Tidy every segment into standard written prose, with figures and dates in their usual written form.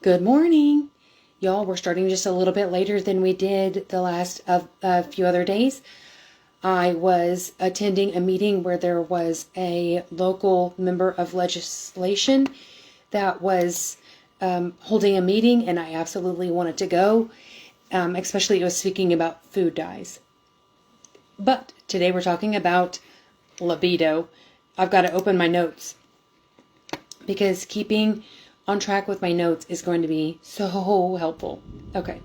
Good morning. Y'all, we're starting just a little bit later than we did the last of a few other days. I was attending a meeting where there was a local member of legislation that was holding a meeting, and I absolutely wanted to go, especially it was speaking about food dyes. But today we're talking about libido. I've got to open my notes because keeping on track with my notes is going to be so helpful. Okay.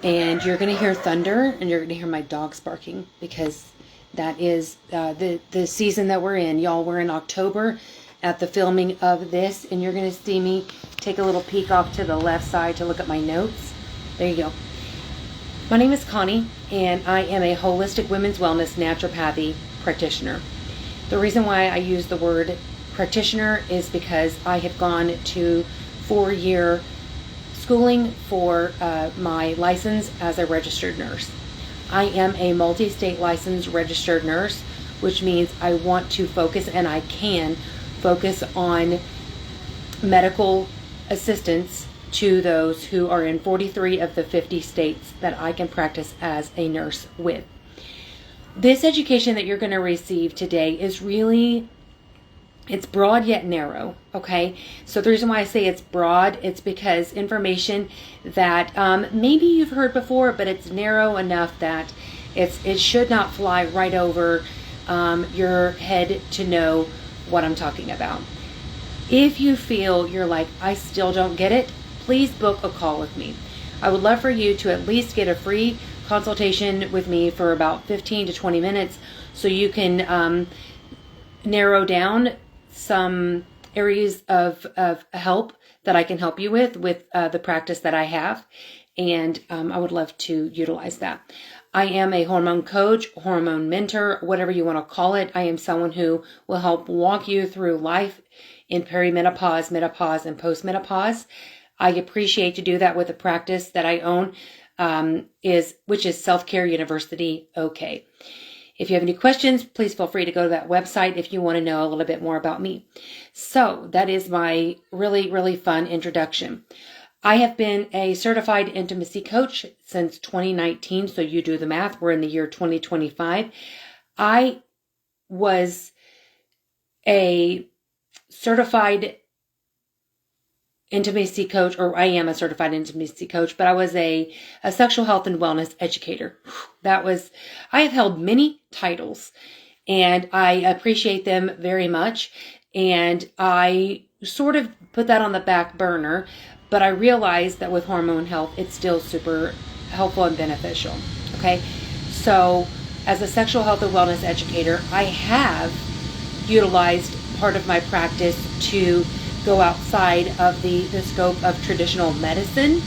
And you're going to hear thunder and you're going to hear my dogs barking because that is the season that we're in. Y'all, we're in October at the filming of this, and you're going to see me take a little peek off to the left side to look at my notes. There you go. My name is Connie, and I am a holistic women's wellness naturopathy practitioner. The reason why I use the word practitioner is because I have gone to 4-year schooling for my license as a registered nurse. I am a multi-state licensed registered nurse, which means I want to focus, and I can focus on medical assistance to those who are in 43 of the 50 states that I can practice as a nurse with. This education that you're going to receive today is really, it's broad yet narrow, okay? So the reason why I say it's broad, it's because information that maybe you've heard before, but it's narrow enough that it should not fly right over your head to know what I'm talking about. If you feel you're like, I still don't get it, please book a call with me. I would love for you to at least get a free consultation with me for about 15 to 20 minutes so you can narrow down some areas of help that I can help you with the practice that I have. And I would love to utilize that. I am a hormone coach, hormone mentor, whatever you want to call it. I am someone who will help walk you through life in perimenopause, menopause, and postmenopause. I appreciate to do that with a practice that I own, which is Self-Care University OK. If you have any questions, please feel free to go to that website if you want to know a little bit more about me. So that is my really, really fun introduction. I have been a certified intimacy coach since 2019. So you do the math. We're in the year 2025. I was a certified intimacy coach, or I am a certified intimacy coach, but I was a sexual health and wellness educator. I have held many titles and I appreciate them very much. And I sort of put that on the back burner, but I realized that with hormone health, it's still super helpful and beneficial. Okay. So as a sexual health and wellness educator, I have utilized part of my practice to go outside of the scope of traditional medicine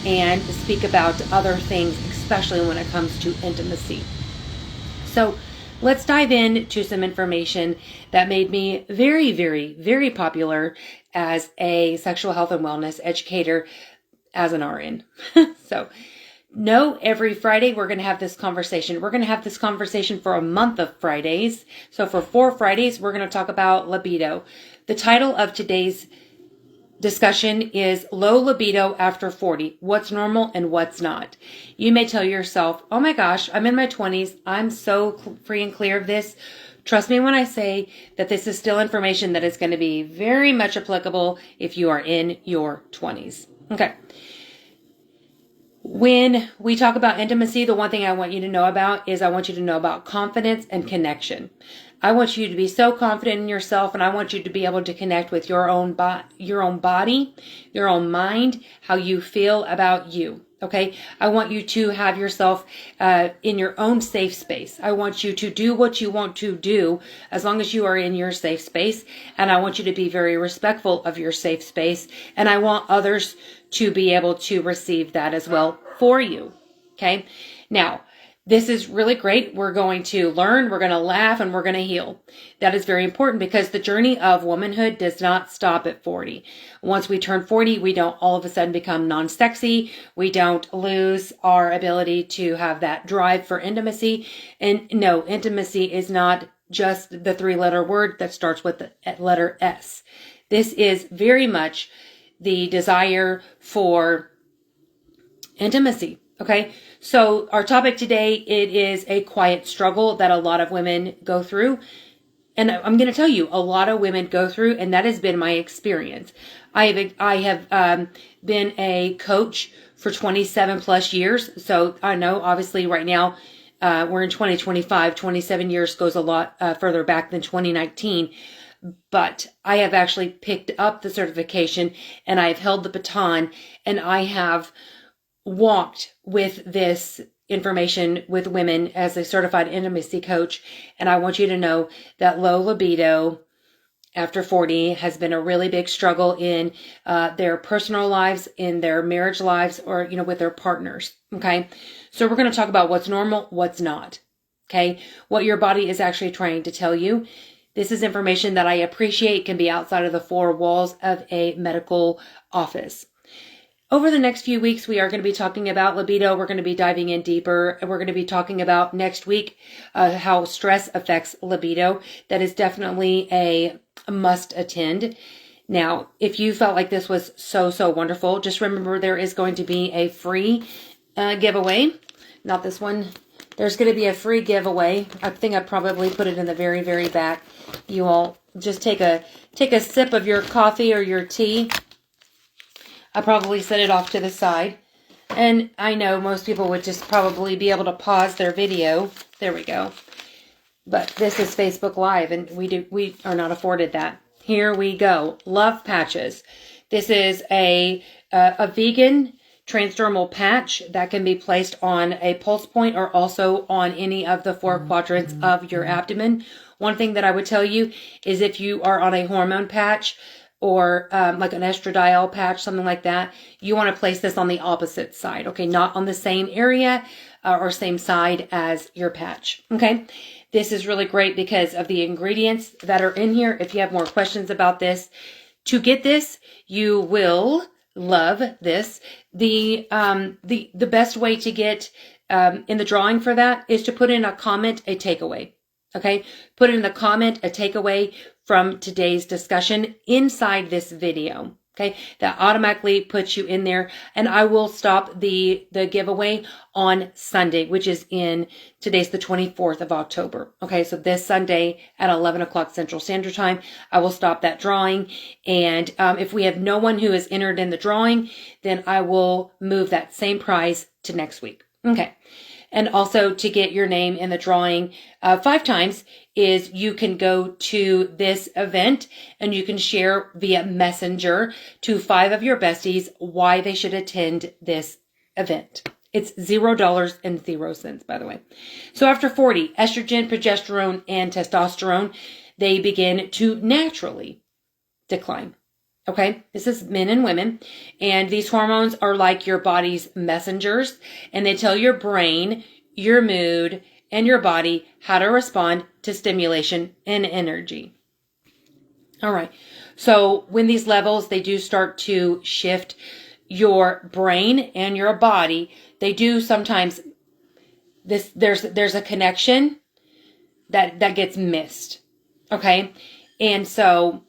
and speak about other things, especially when it comes to intimacy. So let's dive into some information that made me very, very, very popular as a sexual health and wellness educator as an RN. So every Friday we're going to have this conversation. We're going to have this conversation for a month of Fridays. So for 4 Fridays, we're going to talk about libido. The title of today's discussion is Low Libido After 40. What's normal and what's not? You may tell yourself, oh my gosh, I'm in my 20s. I'm so free and clear of this. Trust me when I say that this is still information that is going to be very much applicable if you are in your 20s. Okay. When we talk about intimacy, the one thing I want you to know about is I want you to know about confidence and connection. I want you to be so confident in yourself, and I want you to be able to connect with your own body, your own mind, how you feel about you. Okay. I want you to have yourself in your own safe space. I want you to do what you want to do as long as you are in your safe space. And I want you to be very respectful of your safe space. And I want others to be able to receive that as well for you. Okay. Now, this is really great. We're going to learn, we're going to laugh, and we're going to heal. That is very important because the journey of womanhood does not stop at 40. Once we turn 40, we don't all of a sudden become non-sexy. We don't lose our ability to have that drive for intimacy. And no, intimacy is not just the 3-letter word that starts with the letter S. This is very much the desire for intimacy. Okay. So our topic today, it is a quiet struggle that a lot of women go through. And I'm going to tell you, a lot of women go through, and that has been my experience. I have been a coach for 27 plus years. So I know obviously right now, we're in 2025, 27 years goes a lot further back than 2019. But I have actually picked up the certification, and I've held the baton, and I have walked with this information with women as a certified intimacy coach. And I want you to know that low libido after 40 has been a really big struggle in their personal lives, in their marriage lives, or, with their partners. Okay. So we're going to talk about what's normal, what's not. Okay. What your body is actually trying to tell you. This is information that I appreciate can be outside of the four walls of a medical office. Over the next few weeks, we are going to be talking about libido. We're going to be diving in deeper. And we're going to be talking about next week how stress affects libido. That is definitely a must attend. Now, if you felt like this was so wonderful, just remember there is going to be a free giveaway. Not this one. There's going to be a free giveaway. I think I probably put it in the very, very back. You all just take a sip of your coffee or your tea. I probably set it off to the side. And I know most people would just probably be able to pause their video. There we go. But this is Facebook Live, and we are not afforded that. Here we go. Love patches. This is a vegan transdermal patch that can be placed on a pulse point or also on any of the four quadrants of your abdomen. One thing that I would tell you is if you are on a hormone patch, or like an estradiol patch, something like that, you want to place this on the opposite side, okay? Not on the same area or same side as your patch, okay? This is really great because of the ingredients that are in here. If you have more questions about this, to get this, you will love this. The best way to get in the drawing for that is to put in a comment, a takeaway. Okay, put in the comment a takeaway from today's discussion inside this video. Okay, that automatically puts you in there, and I will stop the giveaway on Sunday, which is today's the 24th of October. Okay, so this Sunday at 11 o'clock Central Standard Time, I will stop that drawing. And if we have no one who is entered in the drawing, then I will move that same prize to next week. Okay. And also to get your name in the drawing 5 times is you can go to this event and you can share via Messenger to 5 of your besties why they should attend this event. It's $0 by the way. So after 40, estrogen, progesterone, and testosterone, they begin to naturally decline. Okay, this is men and women, and these hormones are like your body's messengers, and they tell your brain, your mood, and your body how to respond to stimulation and energy. All right, so when these levels, they do start to shift your brain and your body, they do sometimes, there's a connection that gets missed, okay? And so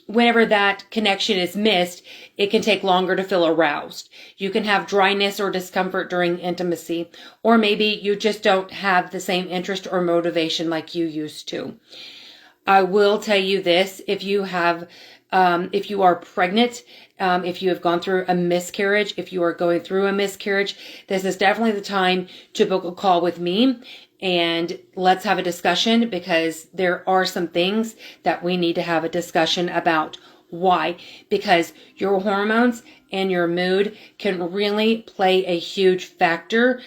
whenever that connection is missed, it can take longer to feel aroused. You can have dryness or discomfort during intimacy, or maybe you just don't have the same interest or motivation like you used to. I will tell you this, if you are pregnant, if you have gone through a miscarriage, if you are going through a miscarriage, this is definitely the time to book a call with me. And let's have a discussion, because there are some things that we need to have a discussion about. Why? Because your hormones and your mood can really play a huge factor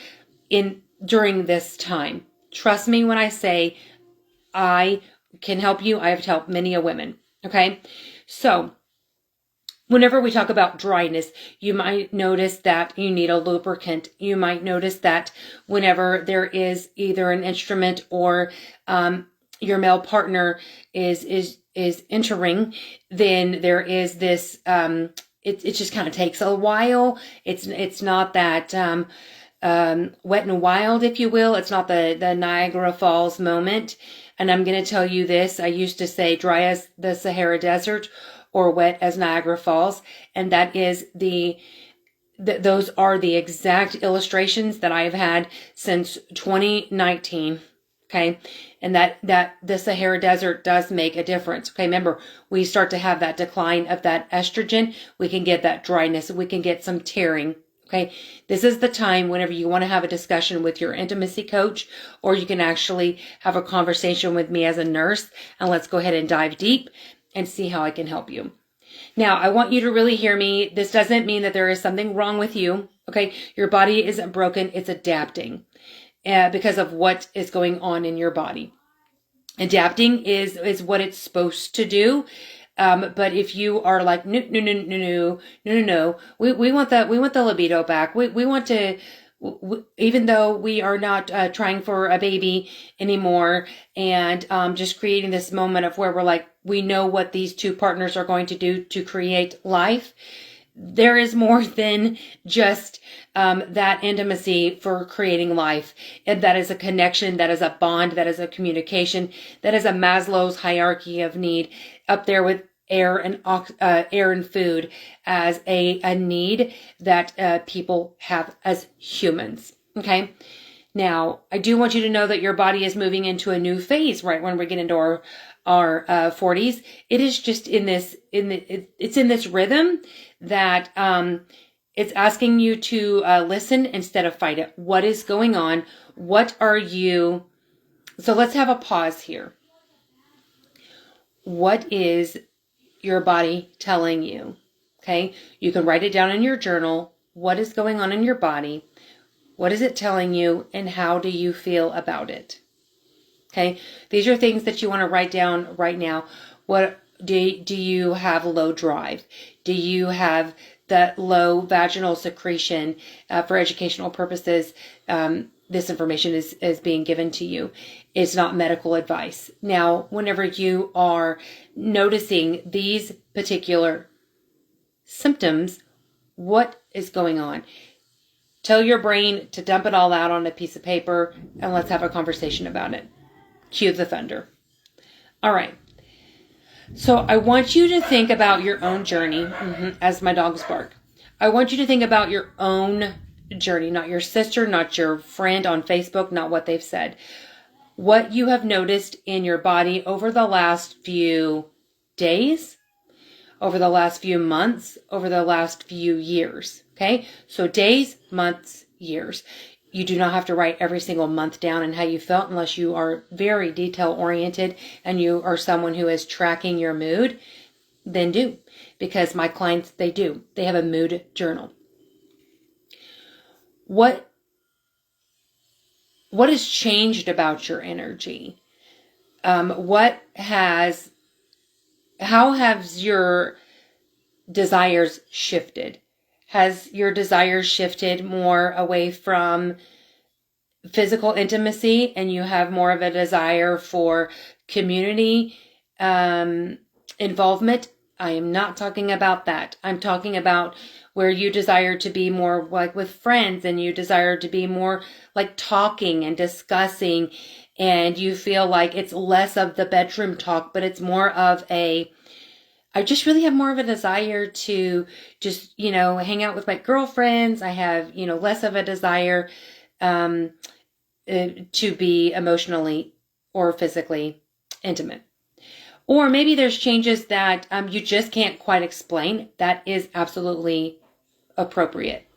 during this time. Trust me when I say I can help you. I have helped many a women. Okay. So whenever we talk about dryness, you might notice that you need a lubricant. You might notice that whenever there is either an instrument or your male partner is entering, then there is this. It just kind of takes a while. It's not that wet and wild, if you will. It's not the Niagara Falls moment. And I'm going to tell you this. I used to say dry as the Sahara Desert, or wet as Niagara Falls. And that is those are the exact illustrations that I have had since 2019. Okay. And that the Sahara Desert does make a difference. Okay. Remember, we start to have that decline of that estrogen. We can get that dryness. We can get some tearing. Okay. This is the time whenever you want to have a discussion with your intimacy coach, or you can actually have a conversation with me as a nurse, and let's go ahead and dive deep and see how I can help you. Now, I want you to really hear me. This doesn't mean that there is something wrong with you. Okay. Your body isn't broken. It's adapting because of what is going on in your body. Adapting is what it's supposed to do. But if you are like, no, we want the libido back. We want to, even though we are not trying for a baby anymore, and just creating this moment of where we're like, we know what these two partners are going to do to create life. There is more than just that intimacy for creating life. And that is a connection, that is a bond, that is a communication, that is a Maslow's hierarchy of need, up there with air and food as a need that people have as humans. Okay. Now, I do want you to know that your body is moving into a new phase, right? When we get into our 40s, it is just it's in this rhythm that it's asking you to listen instead of fight it. What is going on? What are you? So let's have a pause here. What is your body telling you? Okay, you can write it down in your journal. What is going on in your body? What is it telling you, and how do you feel about it? Okay, these are things that you want to write down right now. What do you have low drive? Do you have that low vaginal secretion? For educational purposes, this information is being given to you. It's not medical advice. Now, whenever you are noticing these particular symptoms, what is going on? Tell your brain to dump it all out on a piece of paper, and let's have a conversation about it. Cue the thunder. All right. So I want you to think about your own journey, as my dogs bark. I want you to think about your own journey, not your sister, not your friend on Facebook, not what they've said. What you have noticed in your body over the last few days, over the last few months, over the last few years. Okay? So days, months, years. You do not have to write every single month down and how you felt unless you are very detail oriented and you are someone who is tracking your mood. Then do. Because my clients, they do. They have a mood journal. What has changed about your energy? How has your desires shifted? Has your desires shifted more away from physical intimacy, and you have more of a desire for community involvement? I am not talking about that. I'm talking about where you desire to be more like with friends, and you desire to be more like talking and discussing, and you feel like it's less of the bedroom talk, but it's more of I just really have more of a desire to just, hang out with my girlfriends. I have, less of a desire to be emotionally or physically intimate. Or maybe there's changes that you just can't quite explain. That is absolutely appropriate.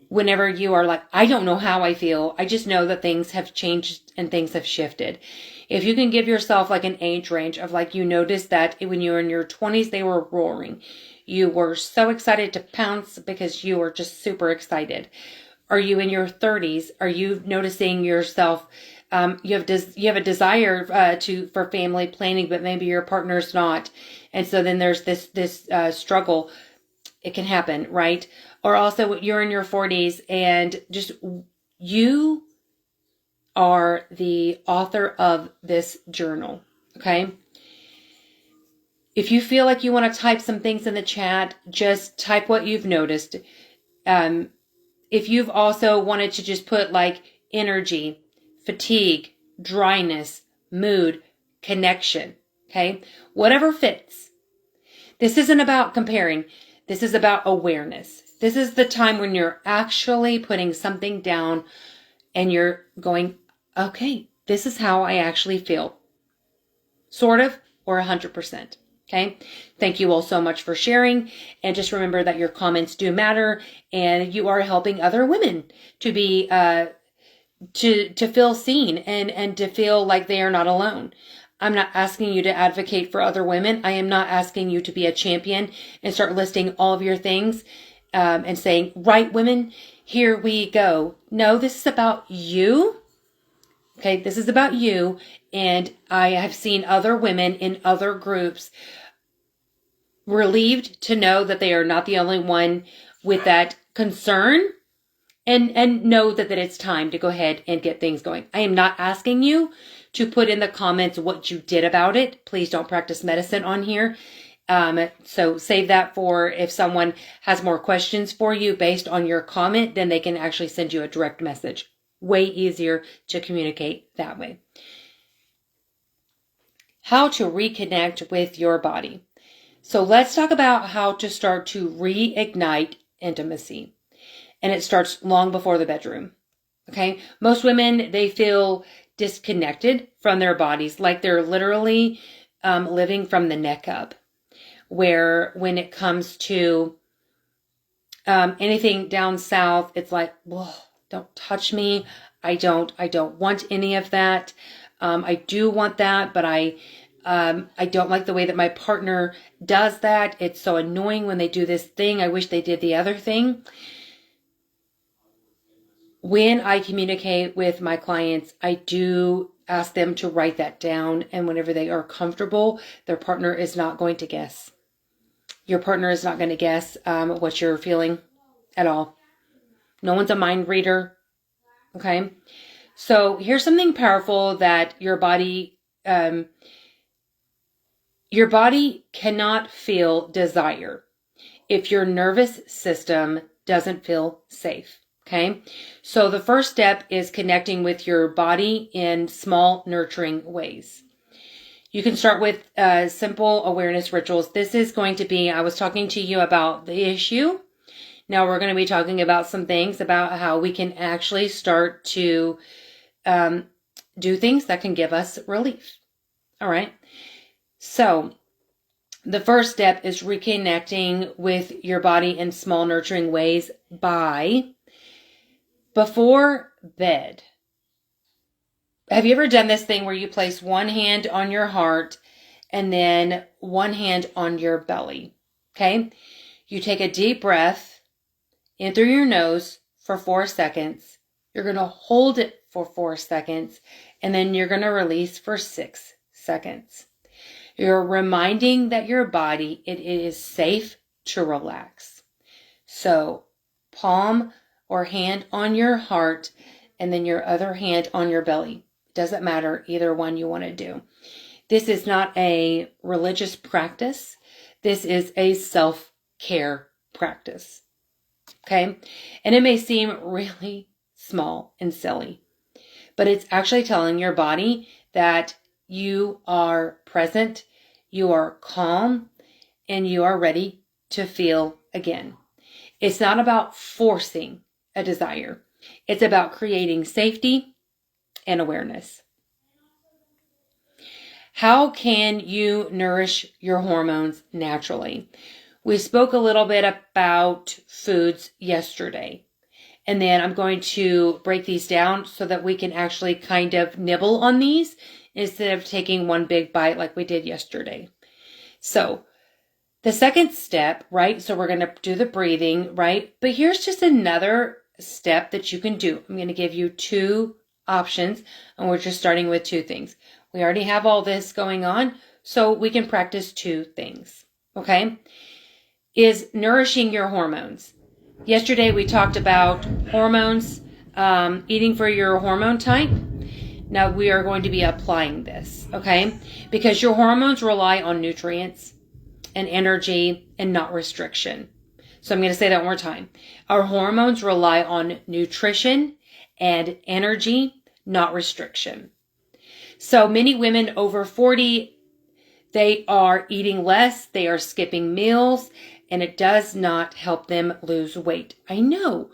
Whenever you are like, I don't know how I feel. I just know that things have changed and things have shifted. If you can give yourself like an age range of like, you noticed that when you were in your 20s, they were roaring. You were so excited to pounce because you were just super excited. Are you in your 30s? Are you noticing yourself? You have a desire for family planning, but maybe your partner's not. And so then there's this struggle. It can happen, right? Or also you're in your 40s and just you are the author of this journal, okay? If you feel like you want to type some things in the chat, just type what you've noticed. If you've also wanted to just put like energy, fatigue, dryness, mood, connection, okay? Whatever fits. This isn't about comparing. This is about awareness. This is the time when you're actually putting something down and you're going, okay, this is how I actually feel. Sort of, or 100%. Okay. Thank you all so much for sharing. And just remember that your comments do matter, and you are helping other women to be, to feel seen and to feel like they are not alone. I'm not asking you to advocate for other women. I am not asking you to be a champion and start listing all of your things, and saying, right, women, here we go. No, this is about you. Okay, this is about you. And I have seen other women in other groups relieved to know that they are not the only one with that concern, and know that it's time to go ahead and get things going. I am not asking you to put in the comments what you did about it. Please don't practice medicine on here. So save that for if someone has more questions for you based on your comment, then they can actually send you a direct message. Way easier to communicate that way. How to reconnect with your body. So let's talk about how to start to reignite intimacy. And it starts long before the bedroom. Okay. Most women, they feel disconnected from their bodies, like they're literally living from the neck up. Where when it comes to anything down south, it's like, whoa, don't touch me. I don't want any of that. I do want that, but I don't like the way that my partner does that. It's so annoying when they do this thing. I wish they did the other thing. When I communicate with my clients, I do ask them to write that down. And whenever they are comfortable, their partner is not going to guess. Your partner is not going to guess what you're feeling at all. No one's a mind reader. Okay. So here's something powerful that your body cannot feel desire if your nervous system doesn't feel safe. Okay. So the first step is connecting with your body in small, nurturing ways. You can start with simple awareness rituals. This is going to be, I was talking to you about the issue. Now we're going to be talking about some things about how we can actually start to do things that can give us relief. All right. So the first step is reconnecting with your body in small, nurturing ways by before bed. Have you ever done this thing where you place one hand on your heart and then one hand on your belly? Okay. You take a deep breath in through your nose for 4 seconds. You're going to hold it for 4 seconds, and then you're going to release for 6 seconds. You're reminding that your body, it is safe to relax. So palm or hand on your heart, and then your other hand on your belly. Doesn't matter, either one you want to do. This is not a religious practice. This is a self-care practice. Okay? And it may seem really small and silly, but it's actually telling your body that you are present, you are calm, and you are ready to feel again. It's not about forcing a desire. It's about creating safety and awareness. How can you nourish your hormones naturally? We spoke a little bit about foods yesterday, and then I'm going to break these down so that we can actually kind of nibble on these instead of taking one big bite like we did yesterday. So the second step, right? So we're going to do the breathing, right? But here's just another step that you can do. I'm going to give you 2 options, and we're just starting with 2 things. We already have all this going on, so we can practice 2 things. Okay? Is nourishing your hormones. Yesterday we talked about hormones, eating for your hormone type. Now we are going to be applying this, okay? Because your hormones rely on nutrients and energy and not restriction. So I'm going to say that one more time. Our hormones rely on nutrition and energy, not restriction. So many women over 40, They are eating less, they are skipping meals, and it does not help them lose weight. I know.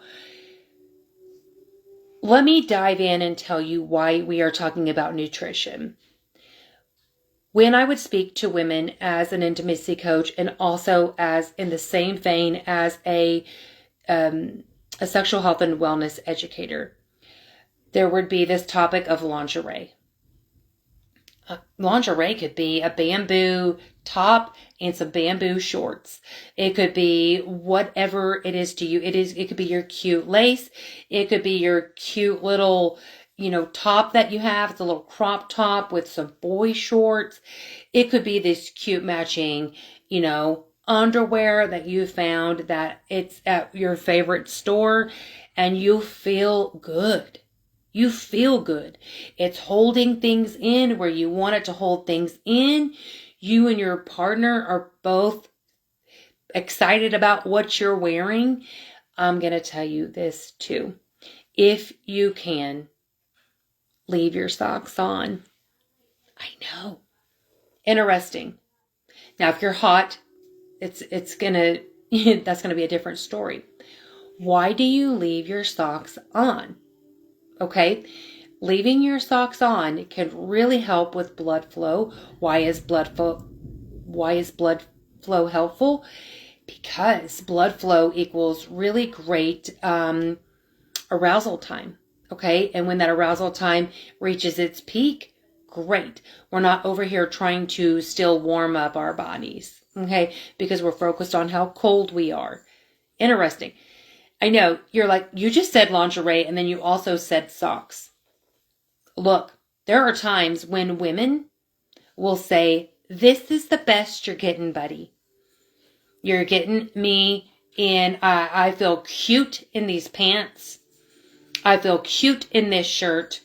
Let me dive in and tell you why we are talking about nutrition. When I would speak to women as an intimacy coach and also as in the same vein as a sexual health and wellness educator, there would be this topic of lingerie. Lingerie could be a bamboo top and some bamboo shorts. It could be whatever it is to you. It could be your cute lace. It could be your cute little, top that you have. It's a little crop top with some boy shorts. It could be this cute matching, underwear that you found that it's at your favorite store and you feel good. You feel good. It's holding things in where you want it to hold things in. You and your partner are both excited about what you're wearing. I'm going to tell you this too. If you can, leave your socks on. I know. Interesting. Now, if you're hot, that's going to be a different story. Why do you leave your socks on? Okay, leaving your socks on can really help with blood flow. Why is blood flow helpful? Because blood flow equals really great arousal time. Okay, and when that arousal time reaches its peak, great. We're not over here trying to still warm up our bodies. Okay, because we're focused on how cold we are. Interesting. I know, you're like, you just said lingerie and then you also said socks. Look, there are times when women will say, this is the best you're getting, buddy. You're getting me in, I feel cute in these pants. I feel cute in this shirt.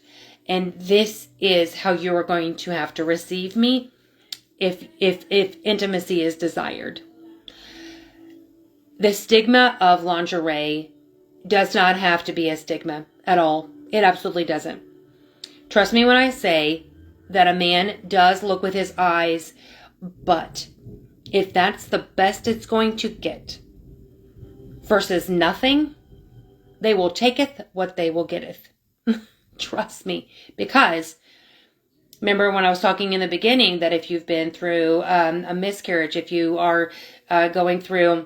And this is how you are going to have to receive me if intimacy is desired. The stigma of lingerie does not have to be a stigma at all. It absolutely doesn't. Trust me when I say that a man does look with his eyes, but if that's the best it's going to get versus nothing, they will taketh what they will getteth. Trust me. Because remember when I was talking in the beginning that if you've been through a miscarriage, if you are going through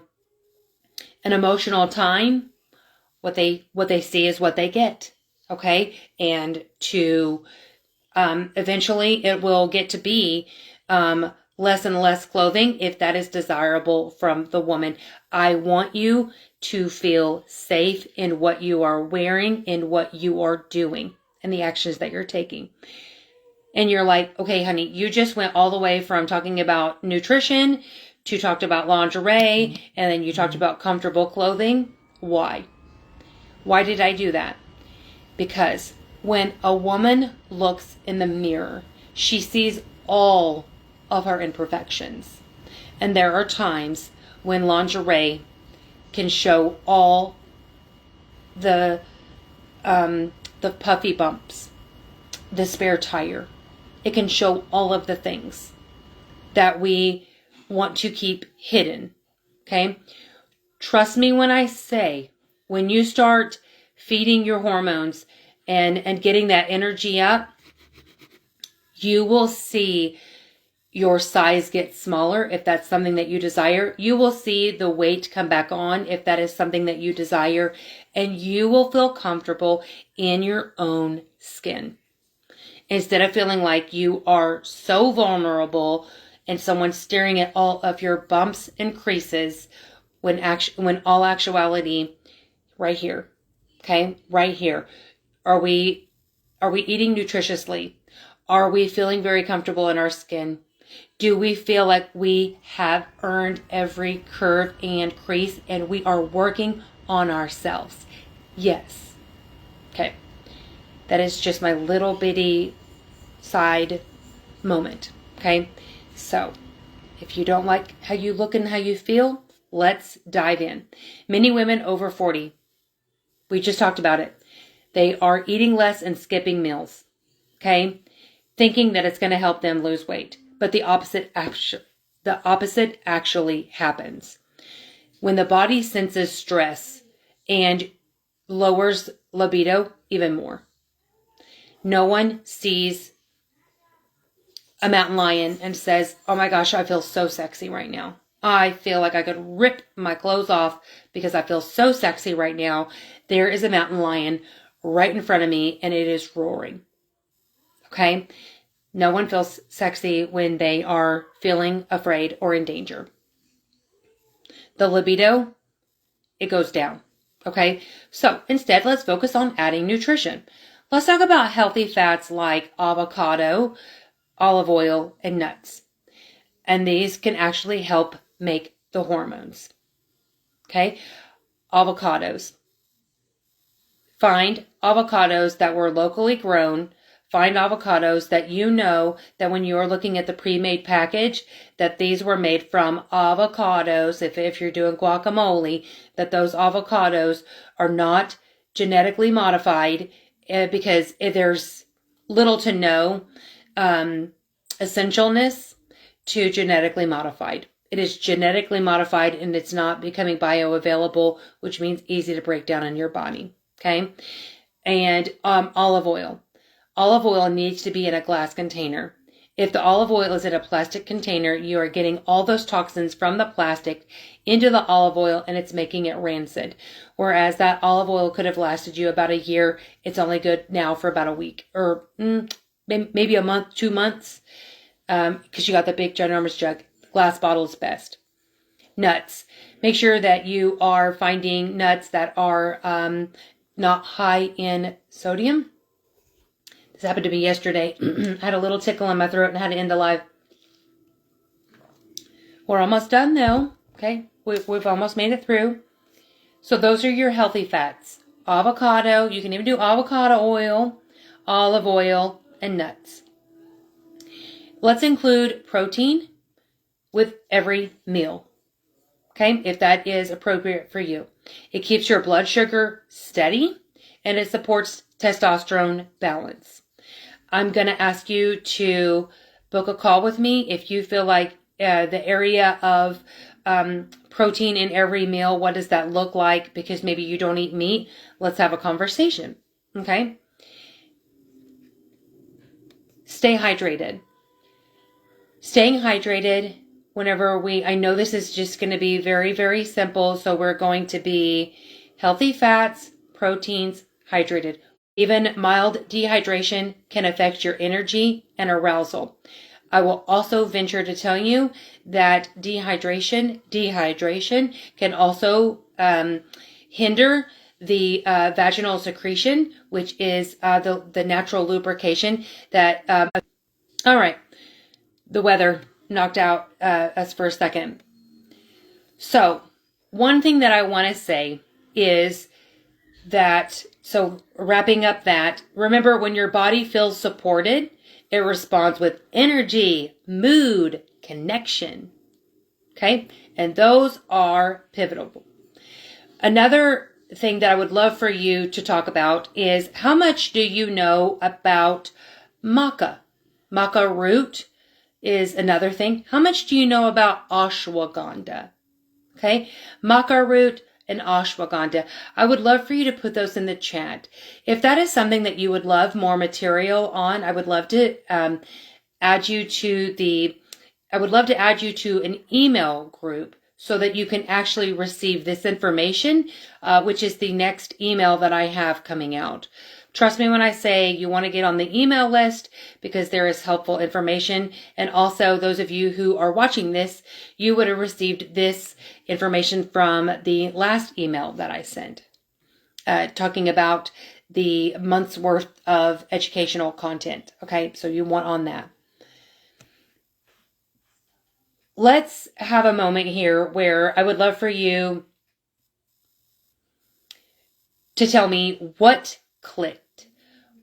an emotional time, what they see is what they get. Okay. And to, eventually it will get to be, less and less clothing if that is desirable from the woman. I want you to feel safe in what you are wearing and what you are doing and the actions that you're taking. And you're like, okay, honey, you just went all the way from talking about nutrition to talked about lingerie, and then you talked about comfortable clothing. Why? Why did I do that? Because when a woman looks in the mirror, she sees all of her imperfections. And there are times when lingerie can show all the puffy bumps, the spare tire. It can show all of the things that we want to keep hidden. Okay? Trust me when I say, when you start feeding your hormones and getting that energy up, you will see your size get smaller if that's something that you desire. You will see the weight come back on if that is something that you desire. And you will feel comfortable in your own skin. Instead of feeling like you are so vulnerable and someone's staring at all of your bumps and creases when all actuality, right here. Okay, right here. Are we eating nutritiously? Are we feeling very comfortable in our skin? Do we feel like we have earned every curve and crease and we are working on ourselves? Yes. Okay. That is just my little bitty side moment. Okay. So if you don't like how you look and how you feel, let's dive in. Many women over 40, we just talked about it. They are eating less and skipping meals. Okay. Thinking that it's going to help them lose weight. but the opposite actually happens. When the body senses stress and lowers libido even more. No one sees a mountain lion and says, oh my gosh, I feel so sexy right now. I feel like I could rip my clothes off because I feel so sexy right now. There is a mountain lion right in front of me and it is roaring. Okay? No one feels sexy when they are feeling afraid or in danger. The libido, it goes down. Okay? So instead, let's focus on adding nutrition. Let's talk about healthy fats like avocado, olive oil, and nuts. And these can actually help make the hormones. Okay? Avocados. Find avocados that were locally grown. Find avocados that you know that when you're looking at the pre-made package, that these were made from avocados. If you're doing guacamole, that those avocados are not genetically modified because there's little to no essentialness to genetically modified. It is genetically modified and it's not becoming bioavailable, which means easy to break down in your body. Okay. And olive oil. Olive oil needs to be in a glass container. If the olive oil is in a plastic container, you are getting all those toxins from the plastic into the olive oil and it's making it rancid. Whereas that olive oil could have lasted you about a year. It's only good now for about a week or maybe a month, 2 months. Because you got the big ginormous jug. Glass bottle is best. Nuts. Make sure that you are finding nuts that are not high in sodium. This happened to me yesterday. I had a little tickle in my throat and had to end the live. We're almost done though. Okay. We've almost made it through. So those are your healthy fats. Avocado. You can even do avocado oil, olive oil, and nuts. Let's include protein with every meal. Okay, if that is appropriate for you. It keeps your blood sugar steady and it supports testosterone balance. I'm going to ask you to book a call with me if you feel like the area of protein in every meal, what does that look like? Because maybe you don't eat meat. Let's have a conversation. Okay. Stay hydrated. Staying hydrated whenever I know this is just going to be very, very simple. So we're going to be healthy fats, proteins, hydrated. Even mild dehydration can affect your energy and arousal. I will also venture to tell you that dehydration can also hinder the vaginal secretion, which is the natural lubrication that, all right, the weather knocked out us for a second. So one thing that I want to say is that, so wrapping up that, remember when your body feels supported, it responds with energy, mood, connection. Okay? And those are pivotal. Another thing that I would love for you to talk about is how much do you know about maca? Maca root is another thing. How much do you know about ashwagandha? Okay? Maca root and ashwagandha. I would love for you to put those in the chat. If that is something that you would love more material on, I would love to add you to an email group so that you can actually receive this information, which is the next email that I have coming out. Trust me when I say you want to get on the email list because there is helpful information. And also those of you who are watching this, you would have received this information from the last email that I sent, talking about the month's worth of educational content. Okay, so you want on that. Let's have a moment here where I would love for you to tell me what clicked.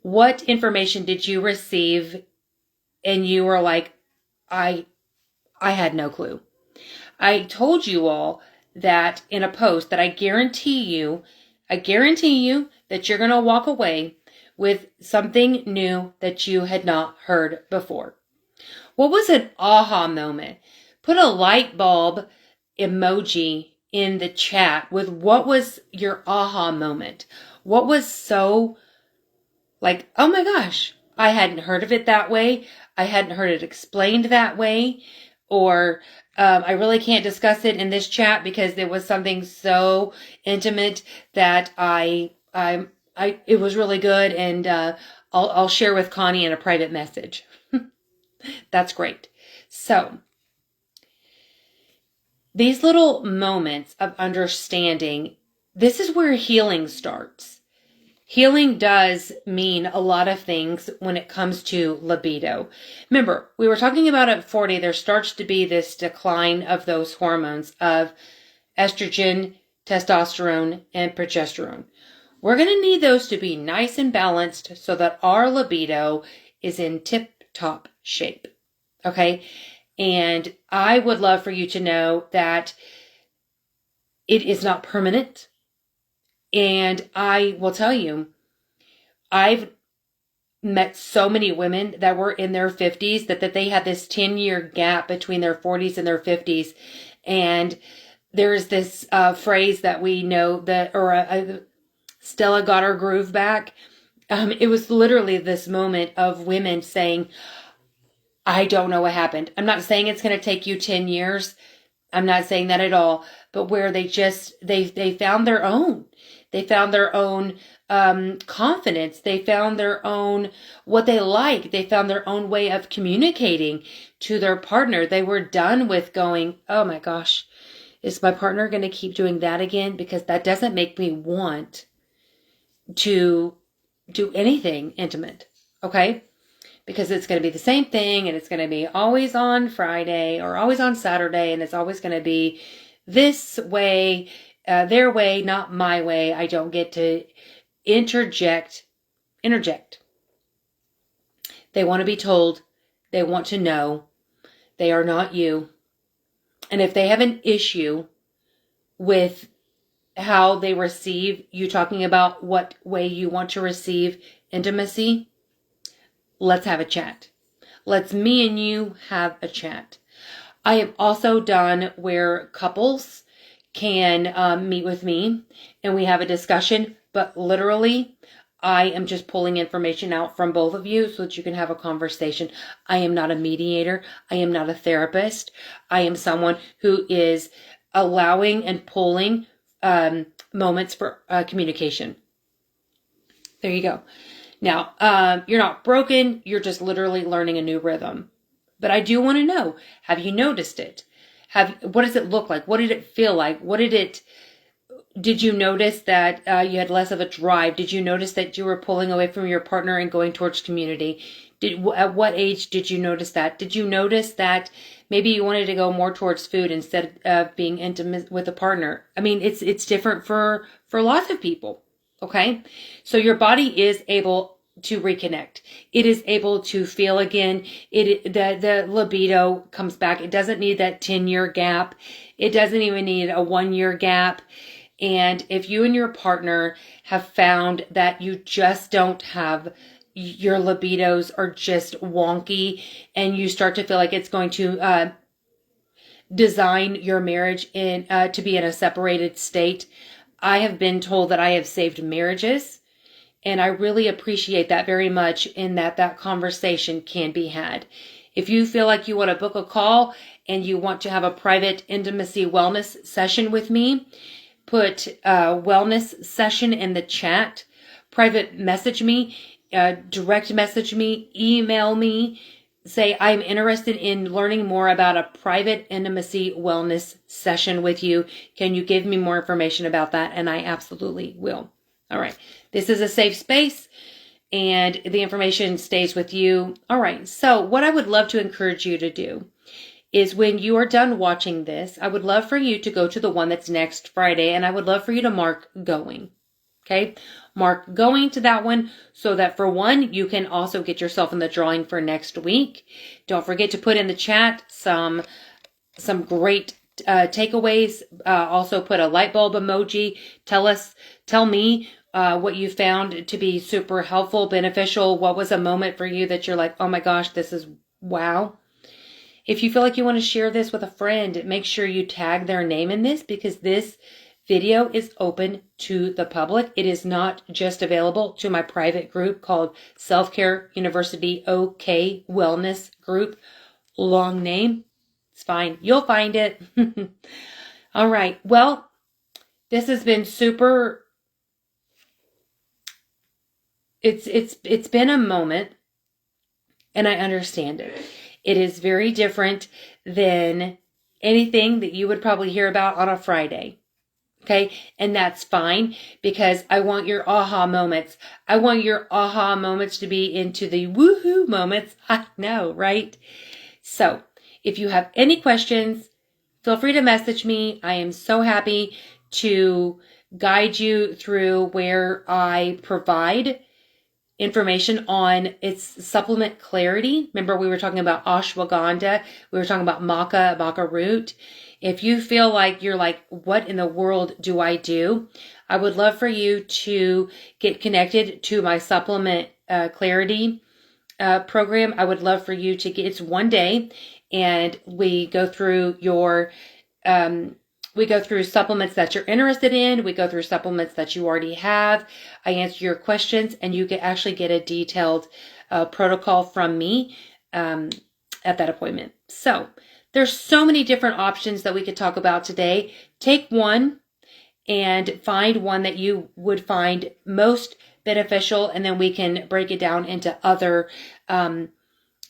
What information did you receive and you were like, I had no clue. I told you all that in a post that I guarantee you that you're going to walk away with something new that you had not heard before. What was an aha moment? Put a light bulb emoji in the chat with what was your aha moment. What was so like, oh my gosh, I hadn't heard of it that way. I hadn't heard it explained that way. Or I really can't discuss it in this chat because there was something so intimate that it was really good. And I'll share with Connie in a private message. That's great. So these little moments of understanding, this is where healing starts. Healing does mean a lot of things when it comes to libido. Remember, we were talking about at 40, there starts to be this decline of those hormones of estrogen, testosterone, and progesterone. We're going to need those to be nice and balanced so that our libido is in tip-top shape. Okay? And I would love for you to know that it is not permanent. And I will tell you, I've met so many women that were in their 50s that they had this 10-year gap between their 40s and their 50s. And there's this phrase that we know that, Stella got her groove back. It was literally this moment of women saying, I don't know what happened. I'm not saying it's going to take you 10 years. I'm not saying that at all. But where they found their own. They found their own confidence. They found their own, what they like. They found their own way of communicating to their partner. They were done with going, oh my gosh, is my partner going to keep doing that again? Because that doesn't make me want to do anything intimate. Okay? Because it's going to be the same thing, and it's going to be always on Friday or always on Saturday, and it's always going to be this way, their way, not my way. I don't get to interject. They want to be told. They want to know. They are not you. And if they have an issue with how they receive you talking about what way you want to receive intimacy, let's have a chat. Let's me and you have a chat. I have also done where couples can meet with me and we have a discussion, but literally I am just pulling information out from both of you so that you can have a conversation. I am not a mediator. I am not a therapist. I am someone who is allowing and pulling moments for communication. There you go. Now, you're not broken. You're just literally learning a new rhythm. But I do want to know, have you noticed it? What does it look like? What did it feel like? Did you notice that you had less of a drive? Did you notice that you were pulling away from your partner and going towards community? At what age did you notice that? Did you notice that maybe you wanted to go more towards food instead of being intimate with a partner? I mean, it's different for lots of people. Okay. So your body is able to reconnect. It is able to feel again. The libido comes back. It doesn't need that 10-year gap. It doesn't even need a 1-year gap. And if you and your partner have found that you just don't have, your libidos are just wonky and you start to feel like it's going to design your marriage to be in a separated state, I have been told that I have saved marriages, and I really appreciate that very much in that conversation can be had. If you feel like you want to book a call and you want to have a private intimacy wellness session with me, put wellness session in the chat, private message me, direct message me, email me, say I'm interested in learning more about a private intimacy wellness session with you. Can you give me more information about that? And I absolutely will. All right. This is a safe space and the information stays with you. All right. So what I would love to encourage you to do is when you are done watching this, I would love for you to go to the one that's next Friday, and I would love for you to mark going. Okay. Mark going to that one so that for one, you can also get yourself in the drawing for next week. Don't forget to put in the chat some great takeaways. Also put a light bulb emoji. Tell me what you found to be super helpful, beneficial. What was a moment for you that you're like, oh my gosh, this is wow. If you feel like you want to share this with a friend, make sure you tag their name in this, because this video is open to the public. It is not just available to my private group called Self-Care University OK Wellness Group. Long name. It's fine. You'll find it. All right. Well, this has been super. It's been a moment, and I understand it. It is very different than anything that you would probably hear about on a Friday. Okay. And that's fine, because I want your aha moments. I want your aha moments to be into the woohoo moments. I know, right? So if you have any questions, feel free to message me. I am so happy to guide you through where I provide information on its supplement clarity. Remember, we were talking about ashwagandha. We were talking about maca root. If you feel like you're like, what in the world do I do? I would love for you to get connected to my supplement clarity program. I would love for you to get, it's one day, and we go through your, we go through supplements that you're interested in. We go through supplements that you already have. I answer your questions, and you can actually get a detailed protocol from me at that appointment. So there's so many different options that we could talk about today. Take one and find one that you would find most beneficial, and then we can break it down into other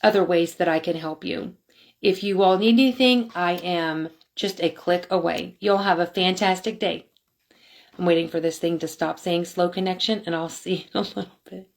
ways that I can help you. If you all need anything, I am just a click away. You'll have a fantastic day. I'm waiting for this thing to stop saying slow connection, and I'll see you in a little bit.